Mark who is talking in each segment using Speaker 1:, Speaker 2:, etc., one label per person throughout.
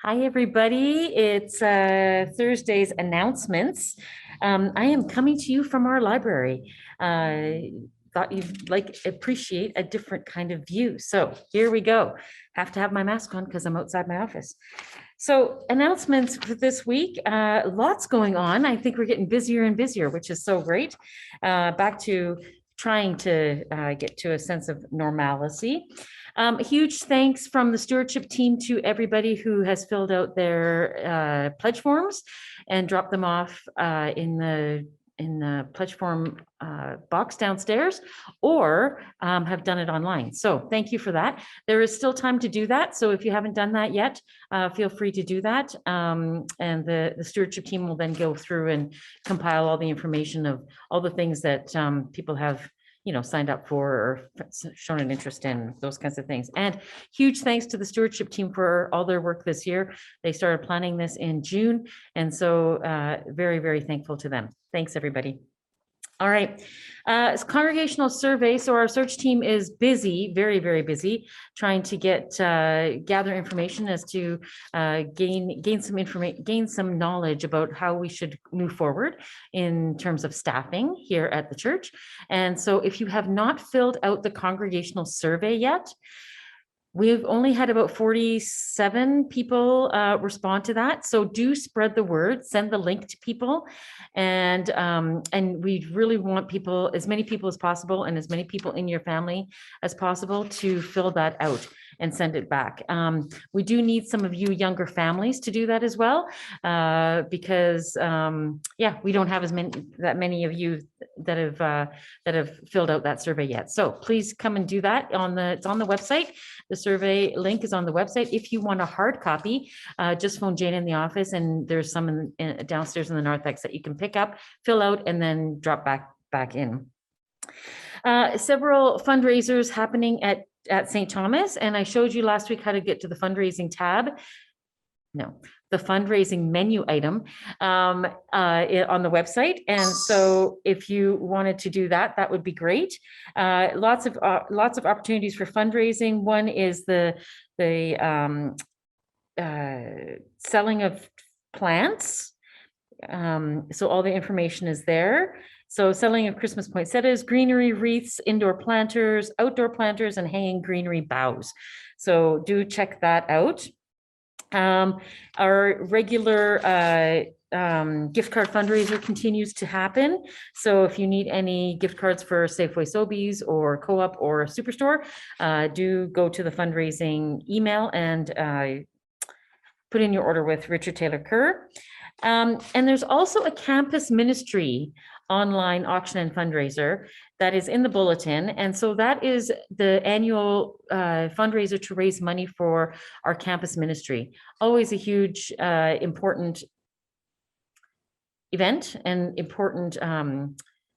Speaker 1: Hi, everybody. It's Thursday's announcements. I am coming to you from our library. Thought you'd appreciate a different kind of view. So here we go. Have to have my mask on because I'm outside my office. So announcements for this week, lots going on. I think we're getting busier and busier, which is so great. Back to trying to get to a sense of normalcy. Huge thanks from the stewardship team to everybody who has filled out their pledge forms and dropped them off in the pledge form box downstairs, or have done it online. So thank you for that. There is still time to do that. So if you haven't done that yet, feel free to do that. And the stewardship team will then go through and compile all the information of all the things that people have signed up for or shown an interest in, those kinds of things. And huge thanks to the stewardship team for all their work this year. They started planning this in June. And so very, very thankful to them. Thanks, everybody. All right, it's congregational survey. So our search team is busy, very, very busy, trying to gather information as to gain some knowledge about how we should move forward in terms of staffing here at the church. And so if you have not filled out the congregational survey yet, we've only had about 47 people respond to that. So do spread the word, send the link to people. And we really want people, as many people as possible, and as many people in your family as possible to fill that out and send it back. We do need some of you younger families to do that as well, because we don't have that many of you that have filled out that survey yet. So please come and do that. It's on the website. The survey link is on the website. If you want a hard copy, just phone Jane in the office, and there's some downstairs in the narthex that you can pick up, fill out, and then drop back in. Several fundraisers happening at St. Thomas, and I showed you last week how to get to the fundraising tab. No, the fundraising menu item on the website. And so if you wanted to do that, that would be great. Lots of opportunities for fundraising. One is the selling of plants. So all the information is there. So selling of Christmas poinsettias, greenery wreaths, indoor planters, outdoor planters, and hanging greenery boughs. So do check that out. Our regular gift card fundraiser continues to happen. So if you need any gift cards for Safeway Sobeys or Co-op or Superstore, do go to the fundraising email and put in your order with Richard Taylor Kerr. And there's also a campus ministry online auction and fundraiser that is in the bulletin. And so that is the annual fundraiser to raise money for our campus ministry. Always a huge, important event and important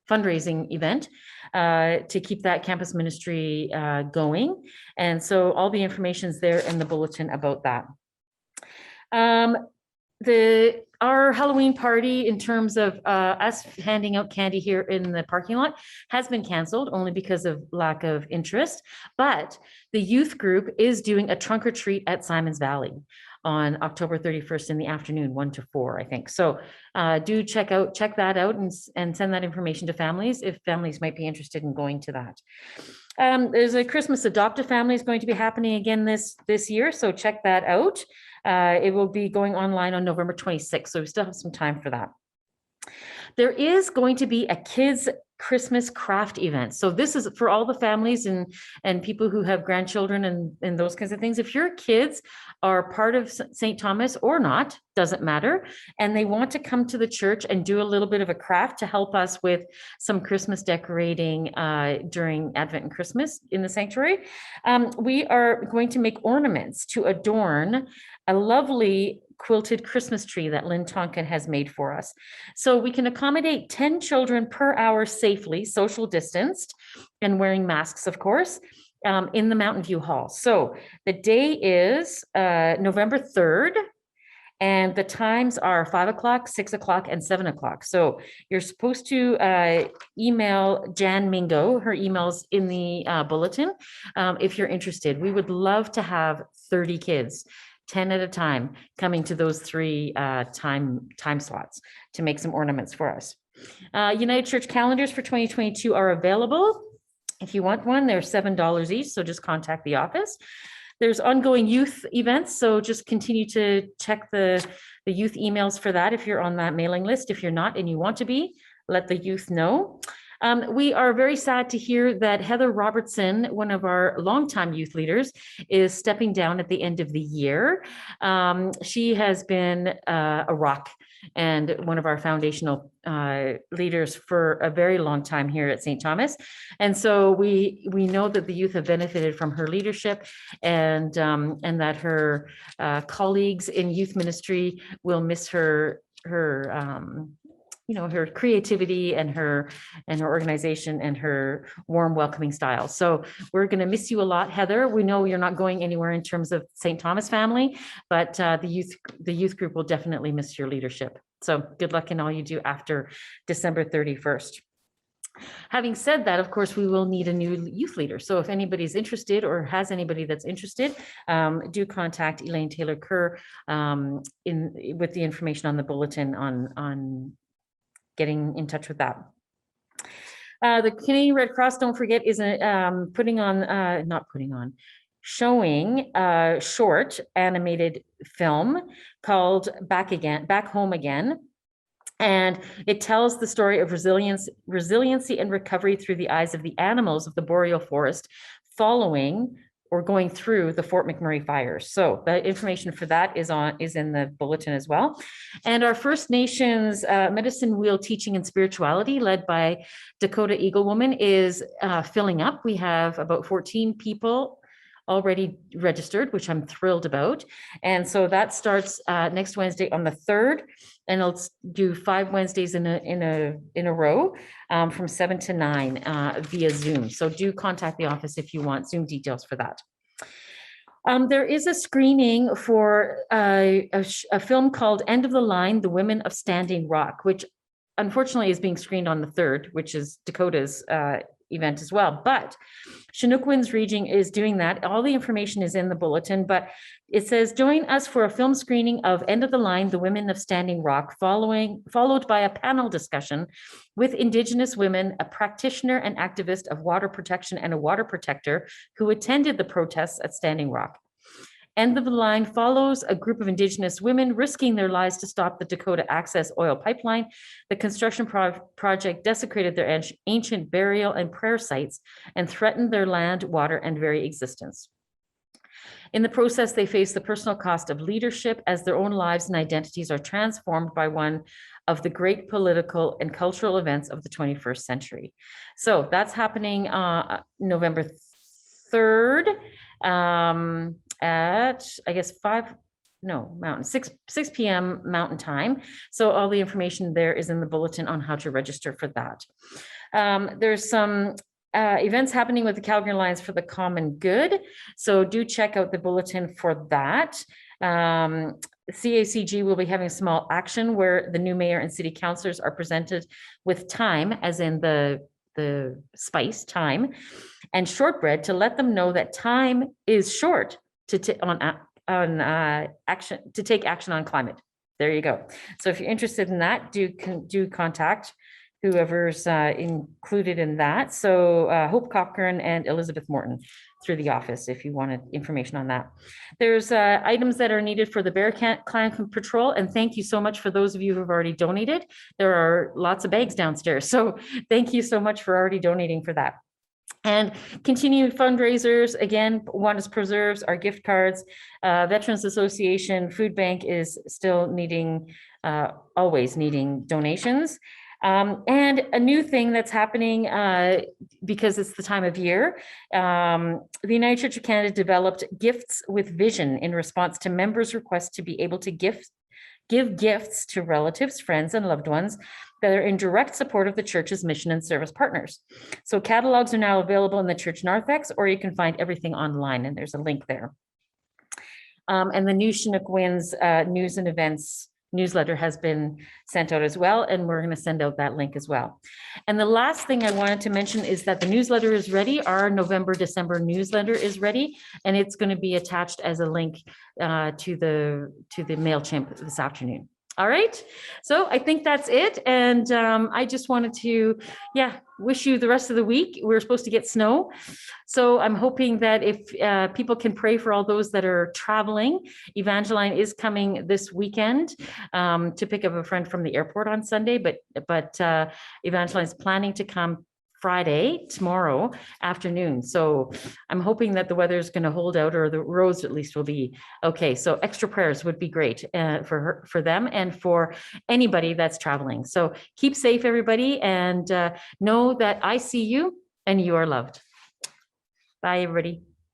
Speaker 1: fundraising event to keep that campus ministry going. And so all the information is there in the bulletin about that. Our Halloween party, in terms of us handing out candy here in the parking lot, has been canceled only because of lack of interest. But the youth group is doing a trunk or treat at Simons Valley on October 31st in the afternoon, 1 to 4, I think. So do check that out and send that information to families if families might be interested in going to that. There's a Christmas Adopt a Family is going to be happening again this year, so check that out. It will be going online on November 26th, so we still have some time for that. There is going to be a kids Christmas craft event. So this is for all the families and people who have grandchildren and those kinds of things. If your kids are part of St. Thomas or not, doesn't matter, and they want to come to the church and do a little bit of a craft to help us with some Christmas decorating during Advent and Christmas in the sanctuary, we are going to make ornaments to adorn a lovely quilted Christmas tree that Lynn Tonkin has made for us. So we can accommodate 10 children per hour safely, social distanced, and wearing masks, of course, in the Mountain View Hall. So the day is November 3rd, and the times are 5 o'clock, 6 o'clock, and 7 o'clock. So you're supposed to email Jan Mingo. Her email's in the bulletin if you're interested. We would love to have 30 kids 10 at a time, coming to those three time slots to make some ornaments for us. United Church calendars for 2022 are available. If you want one, they're $7 each, so just contact the office. There's ongoing youth events, so just continue to check the youth emails for that if you're on that mailing list. If you're not and you want to be, let the youth know. We are very sad to hear that Heather Robertson, one of our longtime youth leaders, is stepping down at the end of the year. She has been a rock and one of our foundational leaders for a very long time here at St. Thomas. And so we know that the youth have benefited from her leadership, and that her colleagues in youth ministry will miss her her creativity and her organization and her warm, welcoming style. So we're going to miss you a lot, Heather. We know you're not going anywhere in terms of St. Thomas family, but the youth group will definitely miss your leadership. So good luck in all you do after December 31st. Having said that, of course, we will need a new youth leader. So if anybody's interested or has anybody that's interested, do contact Elaine Taylor Kerr with the information on the bulletin on getting in touch with that. The Canadian Red Cross, don't forget, is showing a short animated film called Back Home Again. And it tells the story of resiliency and recovery through the eyes of the animals of the boreal forest following or going through the Fort McMurray fires. So the information for that is in the bulletin as well. And our First Nations Medicine Wheel Teaching and Spirituality, led by Dakota Eagle Woman, is filling up. We have about 14 people already registered, which I'm thrilled about. And so that starts next Wednesday on the 3rd, and I'll do 5 Wednesdays in a row from 7 to 9 via Zoom. So do contact the office if you want Zoom details for that. There is a screening for a film called End of the Line, The Women of Standing Rock, which unfortunately is being screened on the 3rd, which is Dakota's event as well. But Chinook Winds Region is doing that. All the information is in the bulletin, but it says, join us for a film screening of End of the Line, The Women of Standing Rock, followed by a panel discussion with Indigenous women, a practitioner and activist of water protection and a water protector who attended the protests at Standing Rock. End of the Line follows a group of Indigenous women risking their lives to stop the Dakota Access oil pipeline. The construction project desecrated their ancient burial and prayer sites and threatened their land, water, and very existence. In the process, they face the personal cost of leadership as their own lives and identities are transformed by one of the great political and cultural events of the 21st century. So that's happening November 3rd. At, I guess, 6 p.m. Mountain Time. So all the information there is in the bulletin on how to register for that. There's some events happening with the Calgary Alliance for the Common Good. So do check out the bulletin for that. CACG will be having a small action where the new mayor and city councillors are presented with time, as in the spice time, and shortbread to let them know that time is short to take action on climate. There you go. So if you're interested in that, do contact whoever's included in that. So Hope Cochran and Elizabeth Morton through the office if you wanted information on that. There's items that are needed for the Bear Clan Patrol, and thank you so much for those of you who've already donated. There are lots of bags downstairs, so thank you so much for already donating for that. And continued fundraisers, again, Kiwanis Preserves, our gift cards, Veterans Association Food Bank is still always needing donations. And a new thing that's happening because it's the time of year, the United Church of Canada developed Gifts with Vision in response to members' requests to be able to give gifts to relatives, friends, and loved ones that are in direct support of the church's mission and service partners. So catalogs are now available in the church narthex, or you can find everything online, and there's a link there. And the new Chinook Winds news and events newsletter has been sent out as well, and we're going to send out that link as well. And the last thing I wanted to mention is that the newsletter is ready. Our November, December newsletter is ready, and it's going to be attached as a link to the MailChimp this afternoon. All right, so I think that's it. And I just wanted to, wish you the rest of the week. We're supposed to get snow. So I'm hoping that if people can pray for all those that are traveling. Evangeline is coming this weekend to pick up a friend from the airport on Sunday, but Evangeline is planning to come Friday, tomorrow afternoon. So I'm hoping that the weather is going to hold out, or the roads at least will be okay. So extra prayers would be great for them and for anybody that's traveling. So keep safe, everybody, and know that I see you and you are loved. Bye, everybody.